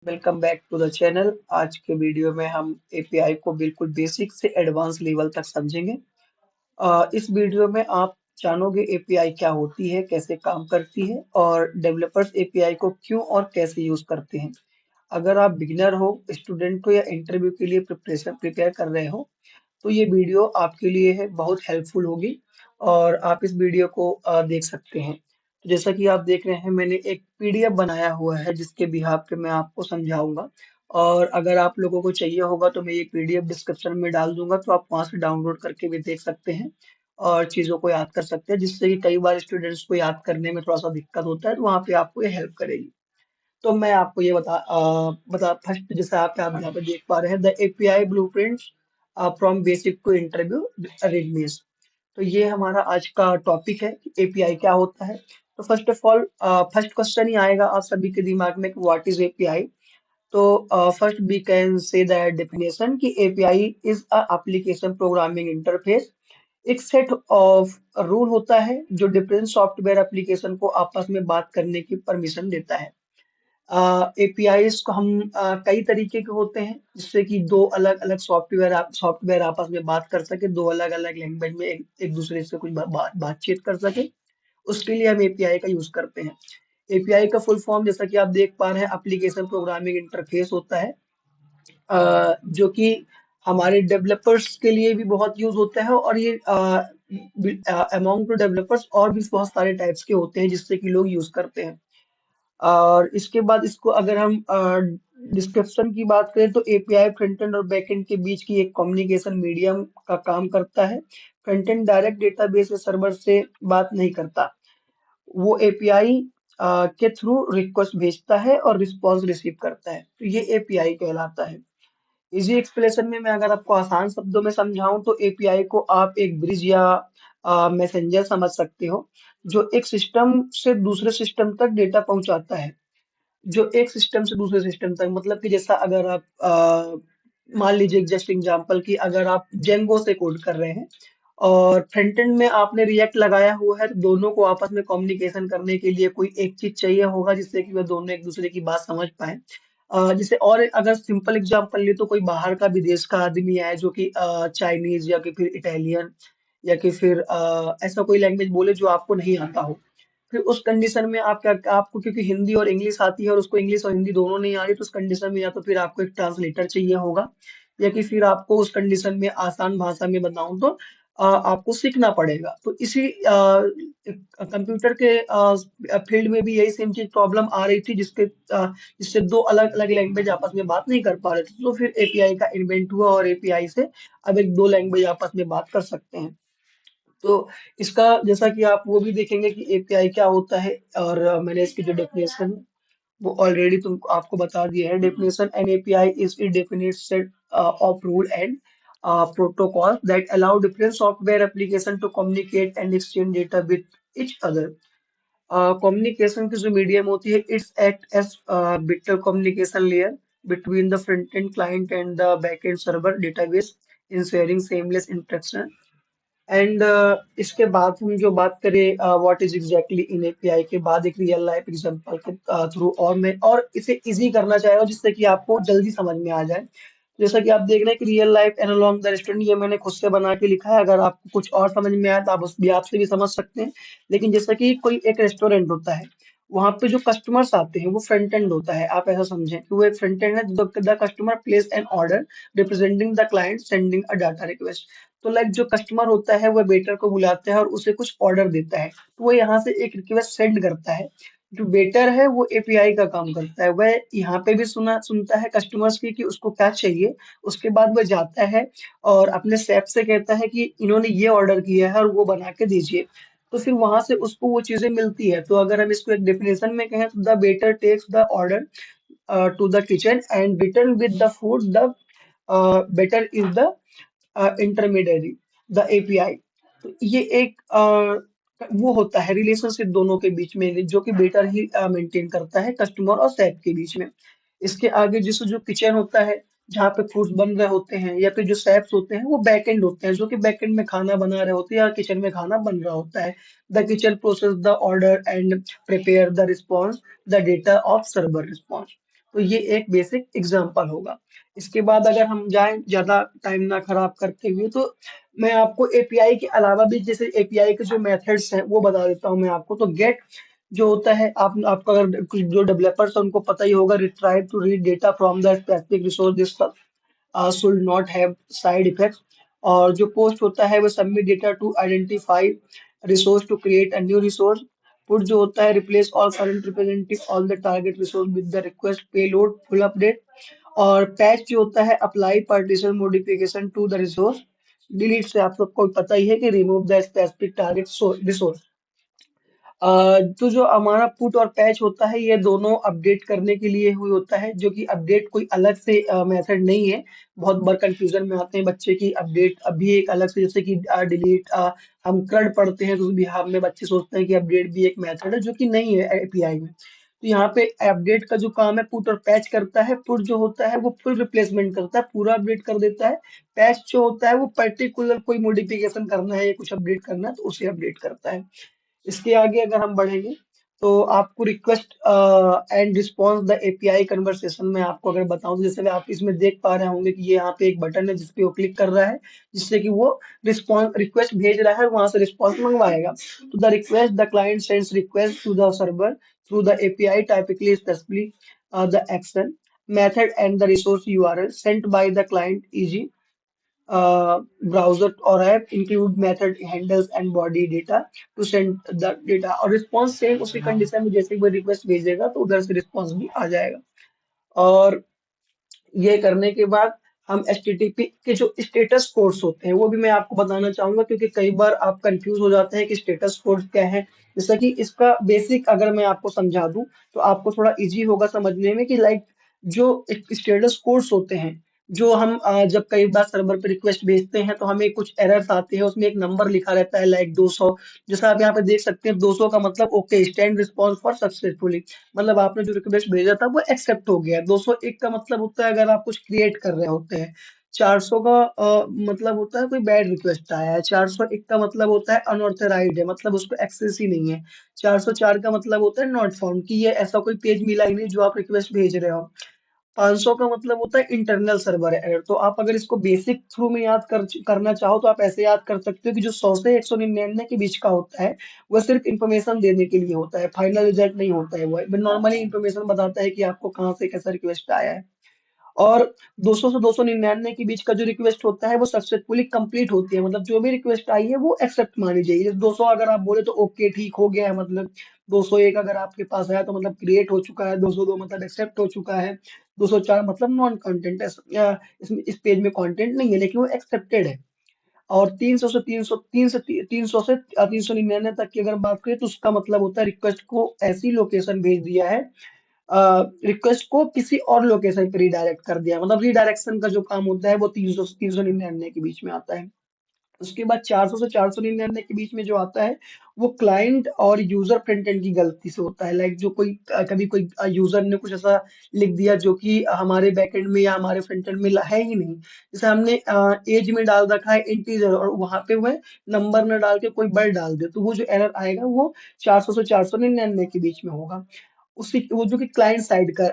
Welcome back to the channel. आज के video में हम एपीआई को बिल्कुल बेसिक से एडवांस लेवल तक समझेंगे। इस वीडियो में आप जानोगे एपीआई क्या होती है, कैसे काम करती है और डेवलपर्स एपीआई को क्यों और कैसे यूज करते हैं। अगर आप बिगिनर हो, स्टूडेंट हो या इंटरव्यू के लिए प्रिपेयर कर रहे हो तो ये वीडियो आपके लिए है, बहुत हेल्पफुल होगी और आप इस वीडियो को देख सकते हैं। तो जैसा कि आप देख रहे हैं, मैंने एक पीडीएफ बनाया हुआ है जिसके बिहाफ पे मैं आपको समझाऊंगा। और अगर आप लोगों को चाहिए होगा तो मैं ये पीडीएफ डिस्क्रिप्शन में डाल दूंगा, तो आप वहां से डाउनलोड करके भी देख सकते हैं और चीजों को याद कर सकते हैं, जिससे कि कई बार स्टूडेंट्स को याद करने में थोड़ा सा दिक्कत होता है, तो वहां पे आपको ये हेल्प करेगी। तो मैं आपको ये बता फर्स्ट, जैसे आप यहाँ पे देख पा रहे हैं, the API blueprints from basic to interview readmes. तो ये हमारा आज का टॉपिक है कि एपीआई क्या होता है। तो first of all, first question ही आएगा आप सभी के दिमाग में कि व्हाट इज एपीआई। तो first we can say that definition कि API is a application programming interface. एक सेट ऑफ रूल होता है जो डिफरेंट सॉफ्टवेयर एप्लीकेशन को आपस में बात करने की परमिशन देता है। एपीआईज को हम कई तरीके के होते हैं, जिससे कि दो अलग अलग सॉफ्टवेयर आपस में बात कर सके, दो अलग अलग लैंग्वेज में एक दूसरे से कुछ बातचीत कर सके। उसके लिए हम एपीआई का यूज करते हैं। एपीआई का फुल फॉर्म, जैसा कि आप देख पा रहे हैं, एप्लीकेशन प्रोग्रामिंग इंटरफेस होता है, जो कि हमारे डेवलपर्स के लिए भी बहुत यूज होता है। और ये अमॉन्ग टू डेवलपर्स और भी बहुत सारे टाइप्स के होते हैं जिससे कि लोग यूज करते हैं। और इसके बाद इसको अगर हम डिस्क्रिप्शन की बात करें तो एपीआई फ्रंट एंड और बैक एंड के बीच की एक कम्युनिकेशन मीडियम का काम करता है। फ्रंट एंड डायरेक्ट डेटाबेस या सर्वर से बात नहीं करता, वो एपीआई के थ्रू रिक्वेस्ट भेजता है और रिस्पॉन्स रिसीव करता है, तो ये एपीआई कहलाता है। इजी एक्सप्लेनेशन में मैं अगर आपको आसान शब्दों में समझाऊं तो एपीआई को आप एक ब्रिज या मैसेंजर समझ सकते हो, जो एक सिस्टम से दूसरे सिस्टम तक डेटा पहुंचाता है। जो एक सिस्टम से दूसरे सिस्टम तक, मतलब कि जैसा अगर आप मान लीजिए जस्ट एग्जांपल कि अगर आप जेंगो से कोड कर रहे हैं और फ्रंट एंड में आपने रिएक्ट लगाया हुआ है, तो दोनों को आपस में कम्युनिकेशन करने के लिए कोई एक चीज चाहिए होगा जिससे कि वे दोनों एक दूसरे की बात समझ पाए। जैसे और अगर सिंपल एग्जांपल ले तो कोई बाहर का विदेश का आदमी है जो कि चाइनीज या कि फिर इटालियन या कि फिर ऐसा कोई लैंग्वेज बोले जो आपको नहीं आता हो। फिर उस कंडीशन में आप क्या, आपको क्योंकि हिंदी और इंग्लिश आती है और उसको इंग्लिश और हिंदी दोनों नहीं आ रही, तो उस कंडीशन में या तो फिर आपको एक ट्रांसलेटर चाहिए होगा, या कि फिर आपको उस कंडीशन में आसान भाषा में बताऊं तो आपको सीखना पड़ेगा। तो इसी कंप्यूटर के फील्ड में भी यही सेम चीज प्रॉब्लम आ रही थी, जिससे दो अलग अलग लैंग्वेज आपस में बात नहीं कर पा रहे थे, तो फिर एपीआई का इन्वेंट हुआ और एपीआई से अब एक दो लैंग्वेज आपस में बात कर सकते हैं। तो इसका जैसा कि आप वो भी देखेंगे कि एपीआई क्या होता है, और मैंने इसकी जो डेफिनेशन है वो ऑलरेडी तुमको आपको बता दिया है। Definition: an API is a definite set of rule and protocol that allow different software application to communicate and exchange data with each other. Communication की जो मीडियम होती है, it's act as bitter communication layer between the front end client and the back end server database, ensuring seamless interaction. And इसके बाद हम जो बात करें what is exactly in API के बाद, एक रियल लाइफ एग्जांपल के थ्रू, और मैं और इसे इजी करना चाह रहा हूँ जिससे कि आपको जल्दी समझ में आ जाए। जैसा कि आप देख रहे हैं कि real life analog the restaurant, ये मैंने खुद से बना के लिखा है। अगर आपको कुछ और समझ में आया तो आप उस भी आपसे भी समझ सकते हैं। लेकिन जैसा कि कोई एक रेस्टोरेंट होता है, वहां पे जो कस्टमर्स आते हैं वो फ्रंट एंड होता है। आप ऐसा समझें कि वो एक फ्रंट एंड है, the customer place N order representing the client sending a data request. तो लाइक जो कस्टमर होता है वह वेटर को बुलाता है और उसे कुछ ऑर्डर देता है, तो वो यहाँ से एक रिक्वेस्ट सेंड करता है। जो वेटर है वो एपीआई का काम करता है, वह यहाँ पे भी सुनता है कस्टमर्स की कि उसको क्या चाहिए। उसके बाद वह जाता है और अपने शेफ से कहता है कि इन्होंने ये ऑर्डर किया है और वो बना के दीजिए। तो फिर वहां से उसको वो चीजें मिलती है। तो अगर हम इसको एक डेफिनेशन में कहें तो the waiter takes the order to the kitchen and return with the food, the waiter is the intermediary, the API. तो ये एक वो होता है रिलेशनशिप दोनों के बीच में, जो कि बेटर ही मेंटेन करता है कस्टमर और सैप के बीच में। इसके आगे जिस जो किचन होता है, जहाँ पे फूड्स बन रहे होते हैं, या फिर जो सैप्स होते हैं वो बैक एंड होते हैं, जो कि बैक एंड में खाना बना रहे होते हैं या किचन में खाना बन रहा होता है। The kitchen process the order and prepare the response, the data of server response. तो ये एक बेसिक एग्जांपल होगा। इसके बाद अगर हम जाएं ज्यादा टाइम ना खराब करते हुए, तो मैं आपको एपीआई के अलावा भी, जैसे एपीआई के जो मेथड्स हैं वो बता देता हूँ मैं आपको। तो गेट जो होता है, आप आपका अगर कुछ जो डेवलपर्स है उनको पता ही होगा, retrieve to read data from the specific resource, this should not have side effects। और जो पोस्ट होता है वो submit data to identify resource to create a new resource. Put जो होता है replace all current representative all the target resource with the request payload full update. और patch जो होता है apply partition modification to the resource. Delete से आप सबको पता ही है कि remove the specific target resource. तो जो हमारा पुट और पैच होता है ये दोनों अपडेट करने के लिए हुई होता है, जो कि अपडेट कोई अलग से मेथड नहीं है। बहुत बार कंफ्यूजन में आते हैं बच्चे की, अपडेट अभी एक अलग से, जैसे कि डिलीट, हम CRUD पढ़ते हैं तो उस बिहार में बच्चे सोचते हैं कि अपडेट भी एक मेथड है, जो कि नहीं है एपीआई में। तो यहाँ पे अपडेट का जो काम है पुट और पैच करता है। पुट जो होता है वो फुल रिप्लेसमेंट करता है, पूरा अपडेट कर देता है। पैच जो होता है वो पर्टिकुलर कोई मॉडिफिकेशन करना है या कुछ अपडेट करना है तो उसे अपडेट करता है। इसके आगे अगर हम बढ़ेंगे तो आपको request and response the API conversation में आपको अगर बताऊं, तो जैसे आप इसमें देख पा रहे होंगे कि ये यहाँ पे एक बटन है जिसपे वो क्लिक कर रहा है, जिससे कि वो रिस्पॉन्स रिक्वेस्ट भेज रहा है, वहां से रिस्पॉन्स मंगवाएगा। तो the request the client sends request to the server through the API, typically specifically the action method and the resource URL sent by the client, e.g. browser or app include method handles and body data to send the data। और response same उसी condition में, जैसे वो request भेजेगा तो उधर से response भी आ जाएगा। और ये करने के बाद हम एचटीटीपी के जो स्टेटस कोड्स होते हैं वो भी मैं आपको बताना चाहूंगा, क्योंकि कई बार आप कंफ्यूज हो जाते हैं कि स्टेटस कोड्स क्या है। जैसा कि इसका बेसिक अगर मैं आपको समझा दूं तो आपको थोड़ा इजी होगा समझने में, कि लाइक जो स्टेटस कोड्स होते हैं, जो हम जब कई बार सर्वर पे रिक्वेस्ट भेजते हैं तो हमें कुछ एरर्स आते हैं, उसमें एक नंबर लिखा रहता है लाइक 200। जैसा आप यहाँ पे देख सकते हैं 200 का मतलब okay stand response for successfully, मतलब आपने जो रिक्वेस्ट भेजा था वो एक्सेप्ट हो गया। 201 का मतलब होता है अगर आप कुछ क्रिएट कर रहे होते हैं। 400 का मतलब होता है कोई बैड रिक्वेस्ट आया है। 401 का मतलब होता है अनऑथराइज्ड है, मतलब उसको एक्सेस ही नहीं है। 404 का मतलब होता है नॉट फाउंड, कि ये ऐसा कोई पेज मिला ही नहीं जो आप रिक्वेस्ट भेज रहे हो। 500 का मतलब होता है इंटरनल सर्वर एरर। तो आप अगर इसको बेसिक थ्रू में याद करना चाहो तो आप ऐसे याद कर सकते हो कि जो 100 से 199 के बीच का होता है वो सिर्फ इंफॉर्मेशन देने के लिए होता है, फाइनल रिजल्ट नहीं होता है। वो नॉर्मली इंफॉर्मेशन बताता है कि आपको कहाँ से कैसा रिक्वेस्ट आया है। और 200 से 299 के बीच का जो रिक्वेस्ट होता है वो सक्सेसफुली कंप्लीट होती है, मतलब जो भी रिक्वेस्ट आई है वो एक्सेप्ट मानी जाएगी। जैसे 200 अगर आप बोले तो ओके ठीक हो गया है, मतलब 201 अगर आपके पास आया तो मतलब क्रिएट हो चुका है, 202 मतलब एक्सेप्ट हो चुका है, 204 मतलब नॉन कंटेंट है, इसमें इस पेज में कंटेंट नहीं है लेकिन वो एक्सेप्टेड है। और 300 से 300 300 से 399 तक की अगर बात करें तो उसका मतलब होता है रिक्वेस्ट को ऐसी लोकेशन भेज दिया है, रिक्वेस्ट को किसी और लोकेशन पे रिडायरेक्ट कर दिया, मतलब रिडायरेक्शन का जो काम होता है वो 300 से 399 के बीच में आता है। उसके बाद 400 से 499 के बीच में जो आता है वो क्लाइंट और यूजर फ्रंट एंड की गलती से होता है। लाइक जो कोई कभी कोई यूजर ने कुछ ऐसा लिख दिया जो कि हमारे बैकएंड में या हमारे फ्रंट एंड में है ही नहीं। जैसे हमने एज में डाल रखा है इंटीजर और वहां पे वह नंबर न डाल के कोई वर्ड डाल दे, तो वो जो एरर आएगा वो 400 से 499 के बीच में होगा। उसी वो जो कि क्लाइंट साइड का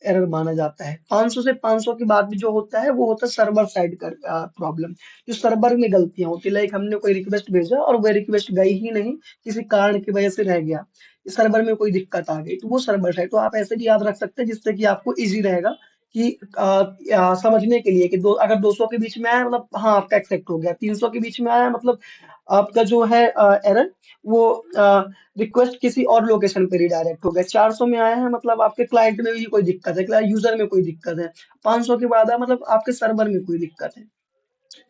एरर माना जाता है। 500 से 500 के बाद भी जो होता है वो होता है सर्वर साइड का प्रॉब्लम, जो सर्वर में गलतियां होती है। लाइक हमने कोई रिक्वेस्ट भेजा और वह रिक्वेस्ट गई ही नहीं, किसी कारण की वजह से रह गया, सर्वर में कोई दिक्कत आ गई, तो वो सर्वर साइड। तो आप ऐसे भी याद रख सकते हैं जिससे कि आपको इजी रहेगा कि समझने के लिए कि अगर 200 के बीच में आया मतलब हाँ आपका एक्सेप्ट हो गया, 300 के बीच में आया मतलब आपका जो है एरर वो रिक्वेस्ट किसी और लोकेशन पे रिडायरेक्ट हो गया। 400 में आया है मतलब आपके क्लाइंट में भी कोई दिक्कत है, क्लाइंट यूजर में कोई दिक्कत है। 500 के बाद आया मतलब आपके सर्वर में कोई दिक्कत है।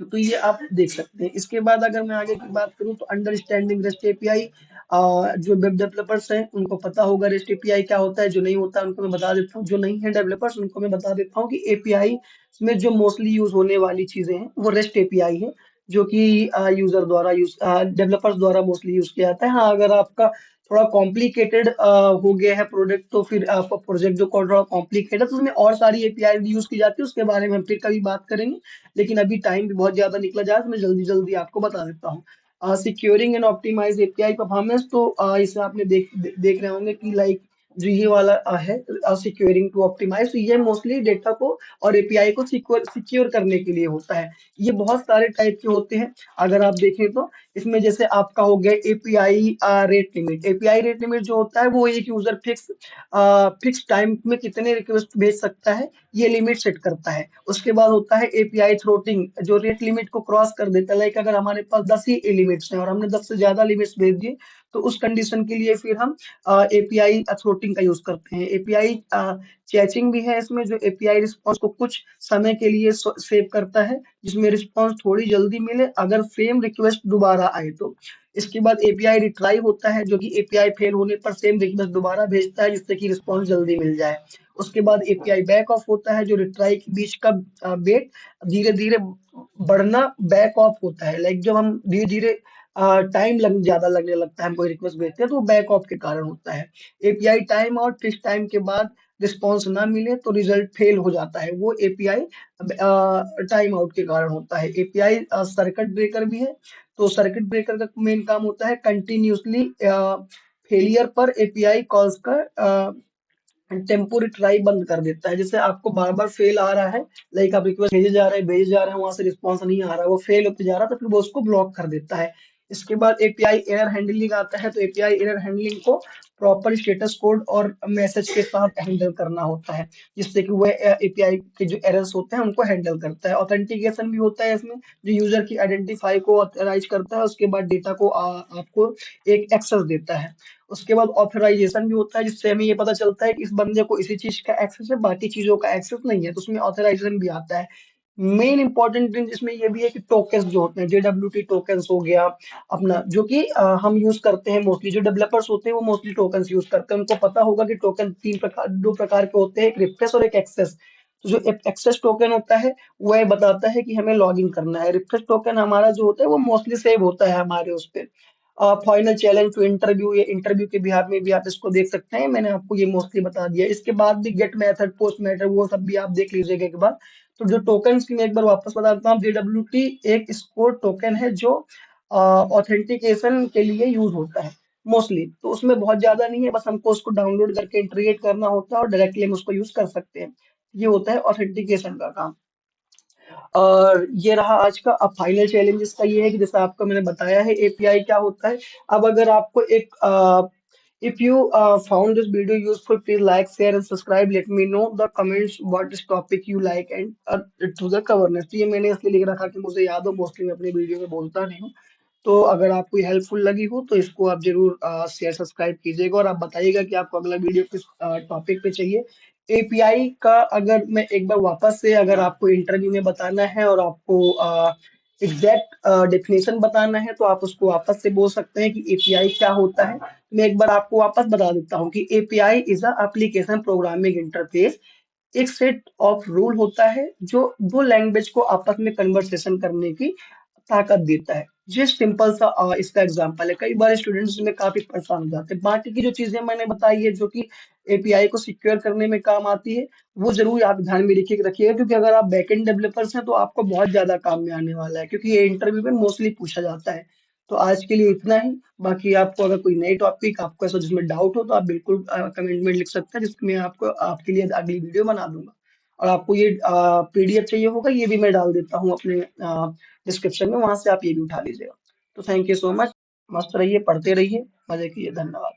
तो ये आप देख सकते हैं। इसके बाद अगर मैं आगे की बात करूं तो अंडरस्टैंडिंग रेस्ट एपीआई, जो वेब डेवलपर्स हैं उनको पता होगा रेस्ट एपीआई क्या होता है, जो नहीं होता है उनको मैं बता देता हूँ, जो नहीं है डेवलपर्स उनको मैं बता देता हूँ कि एपीआई में जो मोस्टली यूज होने वाली चीजें हैं वो रेस्ट एपीआई है, जो कि यूजर द्वारा डेवलपर्स द्वारा मोस्टली यूज किया जाता है। हाँ अगर आपका थोड़ा कॉम्प्लिकेटेड हो गया है प्रोडक्ट, तो फिर आपका प्रोजेक्ट जो थोड़ा कॉम्प्लिकेटेड है तो उसमें और सारी एपीआई यूज की जाती है, उसके बारे में हम फिर कभी बात करेंगे। लेकिन अभी टाइम भी बहुत ज्यादा निकला जा रहा है तो मैं जल्दी जल्दी आपको बता देता हूँ। Securing and optimize API performance, तो इसे आपने देख रहे होंगे कि लाइक जो ये वाला है सिक्योरिंग टू ऑप्टिमाइज, ये मोस्टली डेटा को और एपीआई को सिक्योर करने के लिए होता है। ये बहुत सारे टाइप के होते हैं। अगर आप देखें तो इसमें जैसे आपका हो गया API rate limit. API rate limit जो होता है वो एक यूजर फिक्स टाइम में कितने रिक्वेस्ट भेज सकता है, ये लिमिट सेट करता है। उसके बाद होता है एपीआई थ्रोटिंग, जो रेट लिमिट को क्रॉस कर देता है। लाइक अगर हमारे पास 10 ही लिमिट्स हैं और हमने 10 से ज्यादा लिमिट्स भेज दिए, तो उस कंडीशन के लिए फिर हम एपीआई थ्रोटिंग का यूज करते हैं। एपीआई चैचिंग भी है इसमें, जो एपीआई रिस्पॉन्स को कुछ समय के लिए सेव करता है, जिसमें रिस्पॉन्स थोड़ी जल्दी मिले अगर सेम रिक्वेस्ट दोबारा आए तो। इसके बाद एपीआई रिट्राई होता है, जो कि एपीआई फेल होने पर सेम रिक्वेस्ट दोबारा भेजता है, जिससे कि रिस्पॉन्स जल्दी मिल जाए। उसके बाद एपीआई बैक ऑफ होता है, जो रिट्राई के बीच का वेट धीरे धीरे बढ़ना बैक ऑफ होता है। लाइक जब हम धीरे धीरे टाइम ज्यादा लगने लगता है, हम कोई रिक्वेस्ट भेजते हैं, तो वो बैक ऑफ के कारण होता है। एपीआई टाइम और फिक्स टाइम के बाद रिस्पॉन्स ना मिले तो रिजल्ट फेल हो जाता है, वो एपीआई टाइम आउट के कारण होता है। एपीआई सर्किट ब्रेकर भी है। तो सर्किट ब्रेकर का मेन काम होता है कंटिन्यूसली फेलियर पर एपीआई कॉल्स का टेम्पोरी ट्राई बंद कर देता है। जैसे आपको बार बार फेल आ रहा है, लाइक आप रिक्वेस्ट भेजे जा रहे हैं, वहां से रिस्पॉन्स नहीं आ रहा, वो फेल होते जा रहा है, तो फिर वो उसको ब्लॉक कर देता है। इसके बाद एपीआई एरर हैंडलिंग आता है। तो एपीआई एरर हैंडलिंग को प्रॉपर स्टेटस कोड और मैसेज के साथ हैंडल करना होता है, जिससे कि वह एपीआई के जो एरर्स होते हैं उनको हैंडल करता है। ऑथेंटिकेशन भी होता है इसमें, जो यूजर की आइडेंटिफाई को ऑथराइज करता है, उसके बाद डेटा को आपको एक एक्सेस देता है। उसके बाद ऑथराइजेशन भी होता है, जिससे हमें ये पता चलता है कि इस बंदे को इसी चीज का एक्सेस है, बाकी चीजों का एक्सेस नहीं है, तो उसमें ऑथराइजेशन भी आता है। मेन इंपॉर्टेंट थिंग इसमें ये भी है कि टोकन्स जो होते हैं, जेडब्ल्यूटी टोकन्स हो गया अपना, जो कि हम यूज करते हैं मोस्टली, जो डेवलपर्स होते हैं वो मोस्टली टोकन्स यूज करते हैं। उनको पता होगा कि टोकन दो प्रकार के होते हैं, एक रिफ्रेश और एक एक्सेस। तो जो एक्सेस टोकन होता है वह बताता है कि हमें लॉगिन करना है। रिफ्रेश टोकन हमारा जो होता है वो मोस्टली सेव होता है हमारे उस पे। फाइनल चैलेंज टू इंटरव्यू, ये इंटरव्यू के बिहार में भी आप इसको देख सकते हैं, मैंने आपको ये मोस्टली बता दिया। इसके बाद भी गेट मेथड, पोस्ट मेथड, वो सब भी आप देख लीजिएगा एक बार। तो जो टोकन की मैं एक बार वापस बता देता हूँ, जेडब्ल्यूटी एक स्कोर टोकन है जो ऑथेंटिकेशन के लिए यूज होता है मोस्टली। तो उसमें बहुत ज्यादा नहीं है, बस हमको उसको डाउनलोड करके इंटीग्रेट करना होता है और डायरेक्टली हम उसको यूज कर सकते हैं। ये होता है ऑथेंटिकेशन का काम। और ये रहा आज का। अब फाइनल चैलेंजेस का ये है कि जैसा आपको मैंने बताया है एपीआई क्या होता है। अब अगर आपको एक if you found this video useful, please like, share and subscribe. Let me know the comments what this topic you like and to the governance। तो ये मैंने इसलिए लिख रखा कि मुझे याद हो, मोस्टली मैं अपनी वीडियो में बोलता नहीं हूँ। तो अगर आपको हेल्पफुल लगी हो तो इसको आप जरूर शेयर सब्सक्राइब कीजिएगा, और आप बताइएगा कि आपको अगला वीडियो किस टॉपिक पे चाहिए। एपीआई का अगर मैं एक बार वापस से, अगर आपको इंटरव्यू में बताना है और आपको एग्जैक्ट डेफिनेशन बताना है, तो आप उसको वापस से बोल सकते हैं कि एपीआई क्या होता है। मैं एक बार आपको वापस बता देता हूँ कि API is a application programming interface. एक सेट ऑफ रूल होता है जो दो लैंग्वेज को आपस में कन्वर्सेशन करने की ताकत देता है। ये सिंपल सा इसका एग्जांपल है। कई बार स्टूडेंट्स में काफी परेशान हो जाते हैं। बाकी की जो चीजें मैंने बताई है जो कि एपीआई को सिक्योर करने में काम आती है, वो जरूर आप ध्यान में रखिएगा, क्योंकि अगर आप बैकएंड डेवलपर्स हैं तो आपको बहुत ज्यादा काम में आने वाला है, क्योंकि ये इंटरव्यू में मोस्टली पूछा जाता है। तो आज के लिए इतना ही। बाकी आपको अगर कोई नई टॉपिक आपको ऐसा जिसमें डाउट हो तो आप बिल्कुल कमेंट में लिख सकते हैं, जिसमें मैं आपको आपके लिए अगली वीडियो बना दूंगा। और आपको ये पीडीएफ चाहिए होगा, ये भी मैं डाल देता हूँ अपने डिस्क्रिप्शन में, वहां से आप ये भी उठा लीजिएगा। तो थैंक यू सो मच। मस्त रहिए, पढ़ते रहिए, मजे कीजिए। धन्यवाद।